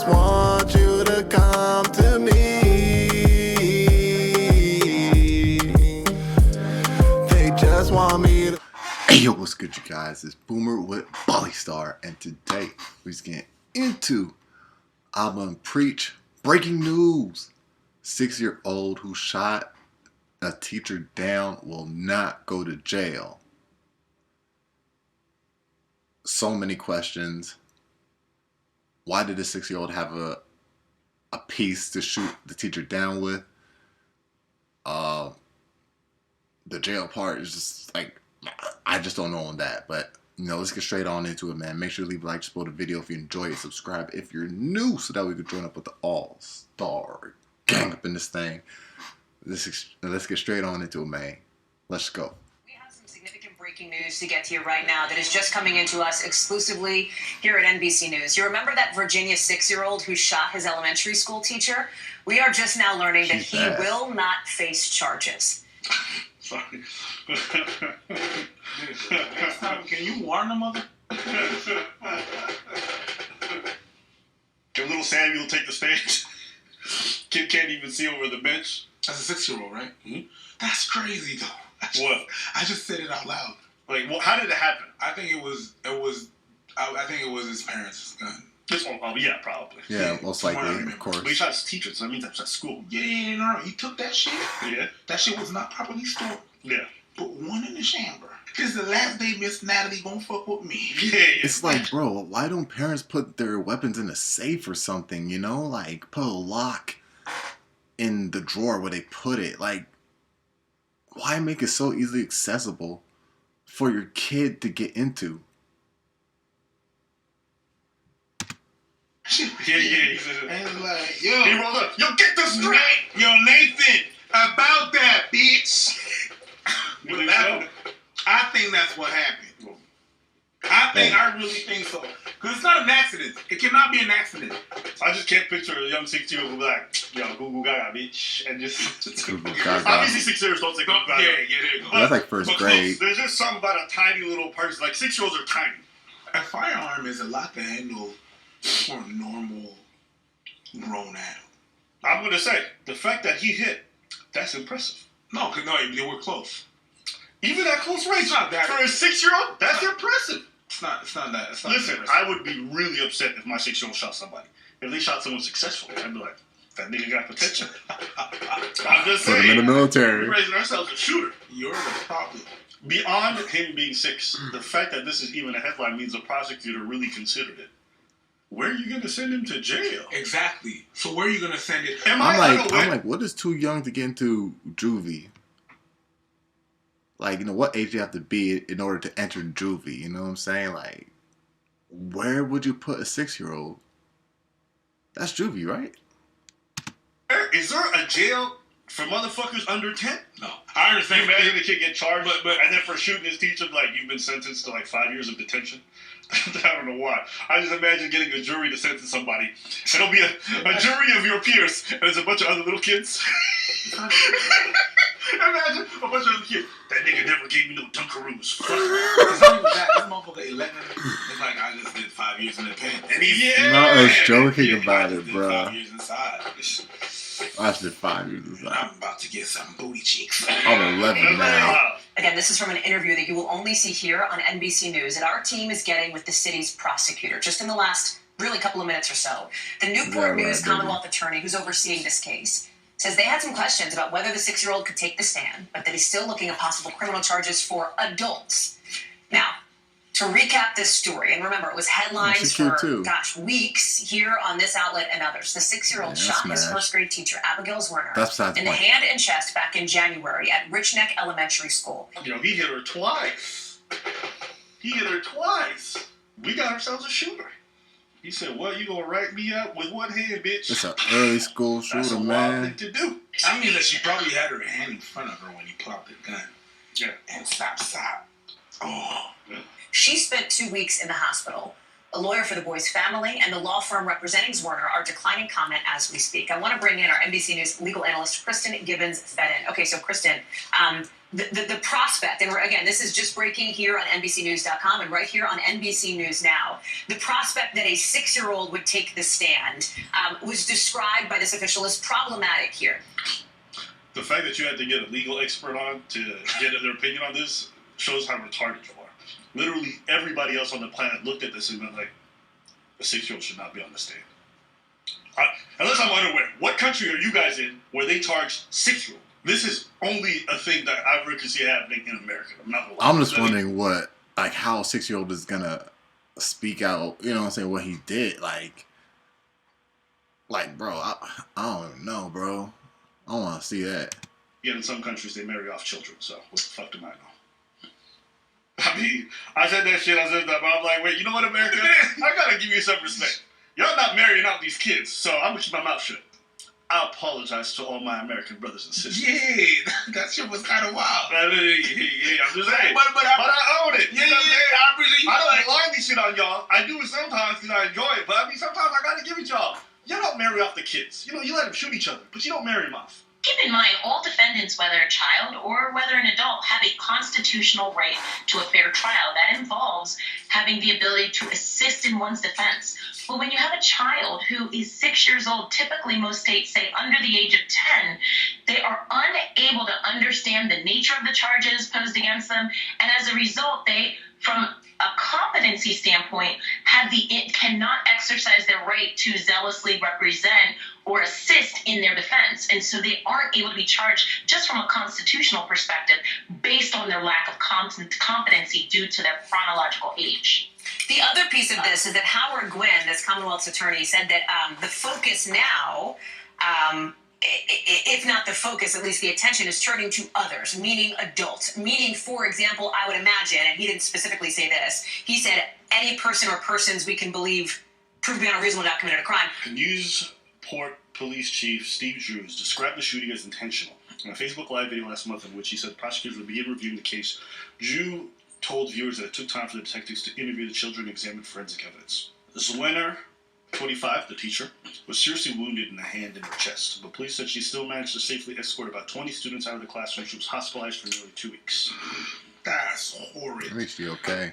just want you to come to me. They just want me to. Hey yo, what's good, you guys? It's Boomer with Ballystar, and today we're getting into album Preach. Breaking news: 6-year-old who shot a teacher down will not go to jail. So many questions. Why did the 6-year-old have a piece to shoot the teacher down with? The jail part is just like, I just don't know on that. But let's get straight on into it, man. Make sure to leave a like, support the video if you enjoy it, subscribe if you're new, so that we can join up with the all-star gang up in this thing. Let's get straight on into it, man. Let's go. We have some significant breaking news to get to you right now that is just coming into us exclusively here at NBC News. You remember that Virginia 6-year-old who shot his elementary school teacher? We are just now learning that he will not face charges. Sorry. Can you warn the mother? Can little Samuel take the stage? Kid can't even see over the bench. That's a 6-year-old, right? Mm-hmm. That's crazy, though. What? I just said it out loud. Like, well, how did it happen? I think it was his parents' gun. Oh, yeah, probably. Yeah, most likely, of course. But he shot his teacher, so that means that's at school. Yeah, no, he took that shit. Yeah. That shit was not properly stored. Yeah. Put one in the chamber. This is the last day Miss Natalie gonna fuck with me. Yeah. It's like, bro, why don't parents put their weapons in a safe or something, Like, put a lock in the drawer where they put it. Like, why make it so easily accessible for your kid to get into? Yeah. And it's like, yo. He rolled up. Yo, get this straight! Yo, Nathan, about that, bitch. You think so? I think that's what happened. I really think so. Because it's not an accident. It cannot be an accident. I just can't picture a young 6-year-old who be like, yo, goo goo gaga, bitch. And just. Goo goo gaga. Obviously, 6-years don't say goo goo gaga. Yeah, there you go. That's like first grade. There's just something about a tiny little person. Like, 6-year-olds are tiny. A firearm is a lot to handle for a normal grown adult. I'm going to say, the fact that he hit, that's impressive. No, because they were close. Even at close range, It's not that. for a 6-year-old, that's impressive. It's not that. It's not Listen, impressive. I would be really upset if my 6-year-old shot somebody. If they shot someone successfully, I'd be like, that nigga got potential. I'm just Put saying. him in the military. We're raising ourselves a shooter. You're the problem. Beyond him being 6, the fact that this is even a headline means the prosecutor really considered it. Where are you going to send him to jail? Exactly. So where are you going to send it? I'm I'm like, what is too young to get into juvie? Like, what age do you have to be in order to enter juvie? You know what I'm saying? Like, where would you put a 6-year-old? That's juvie, right? Is there a jail for motherfuckers under 10? No. I Can understand. you imagine the kid get charged, But- and then for shooting his teacher, like, you've been sentenced to, like, 5 years of detention? I don't know why. I just imagine getting a jury to sentence somebody. It'll be a jury of your peers, and there's a bunch of other little kids. Imagine a bunch of other kids. That nigga never gave me no Dunkaroos. Fuck. It's not even that. This motherfucker 11. It's like I just did 5 years in the pen. And he's Not us joking Yeah. about I it, just did bro. 5 years inside. I did 5 years inside. I'm about to get some booty cheeks. I'm 11 now. Again, this is from an interview that you will only see here on NBC News that our team is getting with the city's prosecutor just in the last really couple of minutes or so. The Newport Yeah, News right, Commonwealth attorney who's overseeing this case says they had some questions about whether the 6-year-old could take the stand, but that he's still looking at possible criminal charges for adults. Now, to recap this story, and remember, it was headlines She's cute for, too. weeks here on this outlet and others. The 6-year-old Yeah, shot his smash. first-grade teacher, Abigail Zwerner, That's besides the in the point. hand and chest back in January at Richneck Elementary School. He hit her twice. We got ourselves a shooter. He said, what, you gonna write me up with one hand, bitch? It's an early school That's shooter, a wild man. thing to do. I mean that she probably had her hand in front of her when he pulled out the gun. Yeah. And stop. Oh. She spent 2 weeks in the hospital a lawyer for the boy's family, and the law firm representing Zwerner are declining comment as we speak. I want to bring in our NBC News legal analyst, Kristen Gibbons-Fedden. Okay, so Kristen, the prospect, and again, this is just breaking here on NBCNews.com and right here on NBC News Now. The prospect that a 6-year-old would take the stand was described by this official as problematic here. The fact that you had to get a legal expert on to get their opinion on this shows how retarded you are. Literally everybody else on the planet looked at this and went like, a 6-year-old should not be on the stand. Unless I'm unaware, what country are you guys in where they charge 6-year-old? This is only a thing that I really can see happening in America. I'm not gonna lie. I'm just wondering how a 6-year-old is gonna speak out. You know what I'm saying? What he did, like, bro, I don't even know, bro. I don't want to see that. Yet in some countries they marry off children. So what the fuck do I know? I mean, I said that shit. I said that, but I'm like, wait, you know what, America? I gotta give you some respect. Y'all not marrying out these kids, so I'm gonna keep my mouth shut. I apologize to all my American brothers and sisters. Yeah, that shit was kind of wild. Yeah, I'm just saying. But I own it. Yeah, I appreciate you. I don't blindly shit on y'all. I do it sometimes because I enjoy it. But I mean, sometimes I gotta give it y'all. Y'all don't marry off the kids. You know, you let them shoot each other, but you don't marry them off. Keep in mind, all defendants, whether a child or whether an adult, have a constitutional right to a fair trial. That involves having the ability to assist in one's defense. But when you have a child who is 6 years old, typically most states say under the age of 10, they are unable to understand the nature of the charges posed against them. And as a result, they, from a competency standpoint, cannot exercise their right to zealously represent or assist in their defense. And so they aren't able to be charged just from a constitutional perspective based on their lack of competency due to their chronological age. The other piece of this is that Howard Gwynn, this Commonwealth's attorney, said that the focus now, if not the focus, at least the attention is turning to others, meaning adults. Meaning, for example, I would imagine, and he didn't specifically say this, he said any person or persons we can believe proved beyond a reasonable doubt committed a crime. Newport Police Chief Steve Drews described the shooting as intentional. In a Facebook Live video last month in which he said prosecutors would begin reviewing the case, Drew told viewers that it took time for the detectives to interview the children and examine forensic evidence. Zwerner, 25, the teacher, was seriously wounded in the hand and her chest, but police said she still managed to safely escort about 20 students out of the classroom. She was hospitalized for nearly 2 weeks. That's horrid. At least you're okay.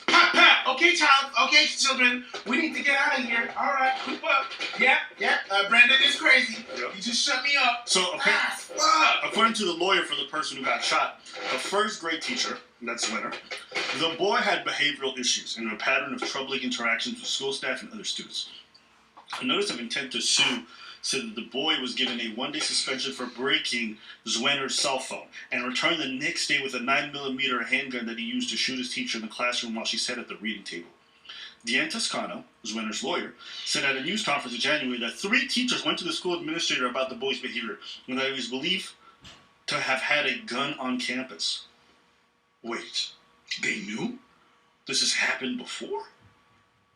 Pat, okay, child, okay, children, we need to get out of here. All right, group up. Yeah, Brandon is crazy. Yep. You just shut me up. So, according to the lawyer for the person who got shot, a first grade teacher, that's Zwerner, the boy had behavioral issues and a pattern of troubling interactions with school staff and other students. A notice of intent to sue said that the boy was given a 1-day suspension for breaking Zwerner's cell phone and returned the next day with a 9mm handgun that he used to shoot his teacher in the classroom while she sat at the reading table. Deanne Toscano, Zwerner's lawyer, said at a news conference in January that 3 teachers went to the school administrator about the boy's behavior and that he was believed to have had a gun on campus. Wait, they knew? This has happened before?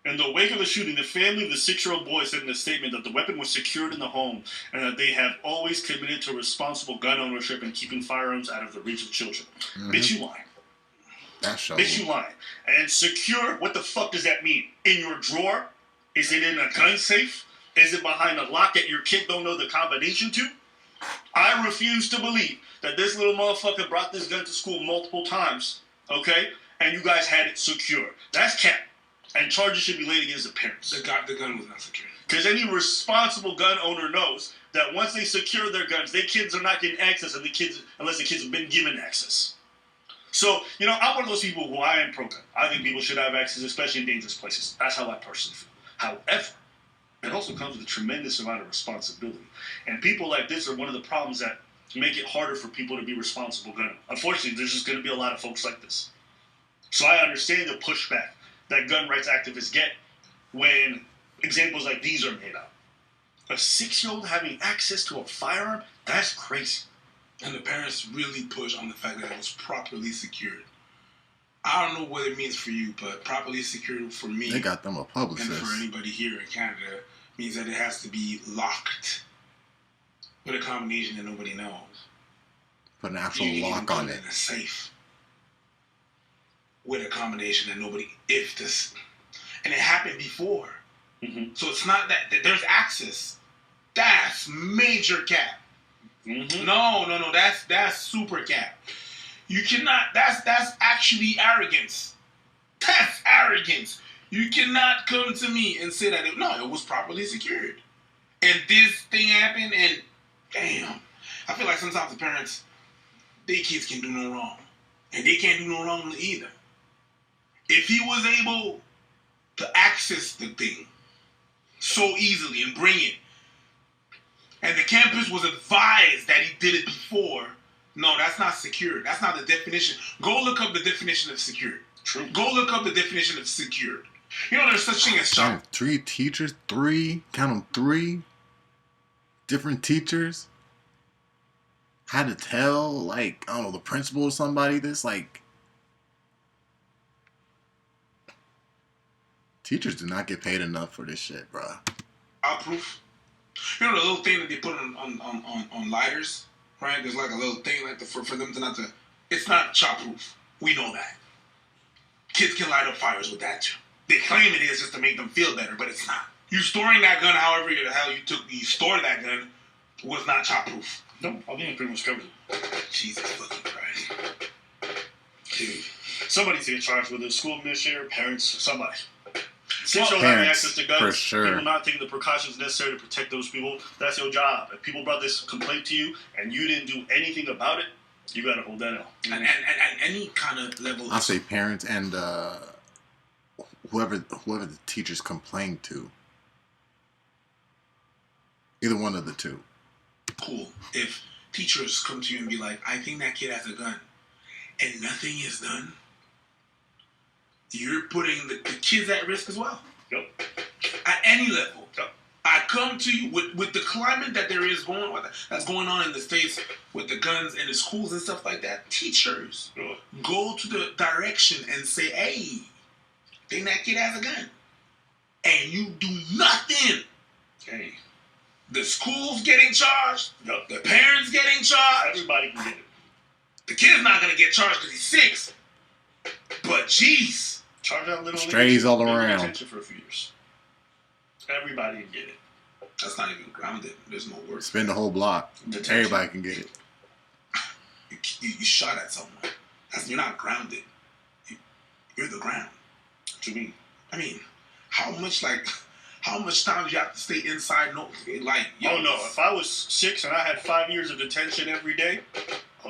In the wake of the shooting, the family of the 6-year-old boy said in a statement that the weapon was secured in the home and that they have always committed to responsible gun ownership and keeping firearms out of the reach of children. Mm-hmm. Bitch, you lying. That's so. Bitch, you lying. And secure, what the fuck does that mean? In your drawer? Is it in a gun safe? Is it behind a lock that your kid don't know the combination to? I refuse to believe that this little motherfucker brought this gun to school multiple times, okay? And you guys had it secure. That's cap. And charges should be laid against the parents. The gun was not secured. Because any responsible gun owner knows that once they secure their guns, their kids are not getting access unless the kids have been given access. So, I'm one of those people who I am pro-gun. I think people should have access, especially in dangerous places. That's how I personally feel. However, it also comes with a tremendous amount of responsibility. And people like this are one of the problems that make it harder for people to be responsible gun owners. Unfortunately, there's just going to be a lot of folks like this. So I understand the pushback that gun rights activists get when examples like these are made out. A 6-year-old having access to a firearm? That's crazy. And the parents really push on the fact that it was properly secured. I don't know what it means for you, but properly secured for me, They got them a publicist. and for anybody here in Canada, means that it has to be locked with a combination that nobody knows. Put an actual You lock can on put it. in a safe. with a combination that nobody, if this, and it happened before. Mm-hmm. So it's not that there's access. That's major cap. Mm-hmm. No, that's super cap. You cannot. That's actually arrogance. That's arrogance. You cannot come to me and say that it was properly secured, and this thing happened, and damn, I feel like sometimes the parents, their kids can do no wrong, and they can't do no wrong either. If he was able to access the thing so easily and bring it, and the campus was advised that he did it before, no, that's not secured. That's not the definition. Go look up the definition of secured. True. Go look up the definition of secured. You know, there's such thing as Damn, 3 teachers, count them, 3 different teachers had to tell, like, I don't know, the principal or somebody this, like, teachers do not get paid enough for this shit, bruh. proof. You know the little thing that they put on lighters, right? There's like a little thing like for them to not to. It's not shot proof. We know that. Kids can light up fires with that too. They claim it is just to make them feel better, but it's not. You storing that gun, however the hell you stored that gun, was not shot proof. No, I think it pretty much covers it. Jesus fucking Christ, dude. Somebody's to get charged with it. School administrator, parents, somebody. 6-year-old having Parents, access to guns, for sure. people not taking the precautions necessary to protect those people. That's your job. If people brought this complaint to you and you didn't do anything about it, you got to hold that out. And any kind of level. I'll say parents and whoever the teachers complained to. Either one of the two. Cool. If teachers come to you and be like, I think that kid has a gun, and nothing is done, you're putting the kids at risk as well. Yep. At any level. Yep. I come to you with the climate that there is that's going on in the States with the guns and the schools and stuff like that. Teachers go to the direction and say, hey, think that kid has a gun. And you do nothing. Hey. The school's getting charged. Yep. The parents getting charged. Everybody can get it. The kid's not going to get charged because he's 6. But jeez. Charge out little Strays all around. Detention for a few years. Everybody can get it. That's not even grounded. There's no word. Spin the whole block. Detention. Everybody can get it. You shot at someone. You're not grounded. You're the ground. What you mean? I mean, how much time do you have to stay inside? No, like, Oh no! If I was 6 and I had 5 years of detention every day,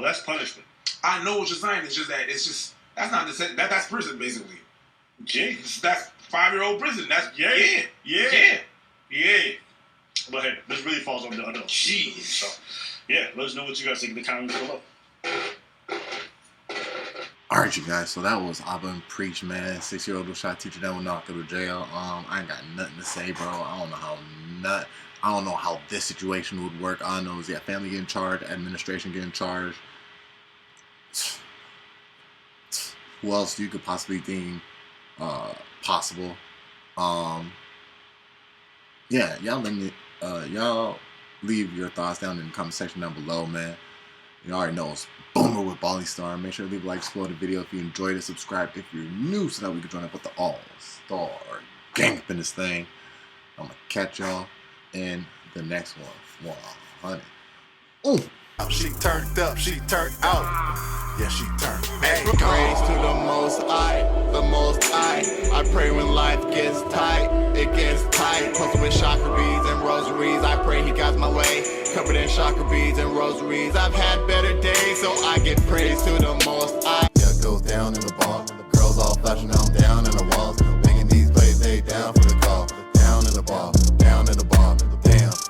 that's punishment. I know what you're saying. It's just that's not that's prison basically. Yeah. That's 5-year-old prison. That's Yeah. yeah. But hey, this really falls on the adults. Jeez. So, yeah, let us know what you guys think in the comments below. Alright, you guys, so that was Abba and Preach, man. 6-year-old was shot teacher that will not go to jail. I ain't got nothing to say, bro. I don't know how this situation would work. All I know is family getting charged, administration getting charged. Who else you could possibly deem possible? Yeah, y'all leave your thoughts down in the comment section down below, man. You already know it's Boomer with Baldy Star. Make sure to leave a like, support the video if you enjoyed it. Subscribe if you're new so that we can join up with the All-Star gang up in this thing. I'm going to catch y'all in the next one. 100. Ooh. She turned up, she turned out. Yeah, she turned. Hey, praise to the Most High, the Most High. I pray when life gets tight, it gets tight. Posted with chakra beads and rosaries. I pray He guides my way. Covered in chakra beads and rosaries. I've had better days, so I give praise to the Most High.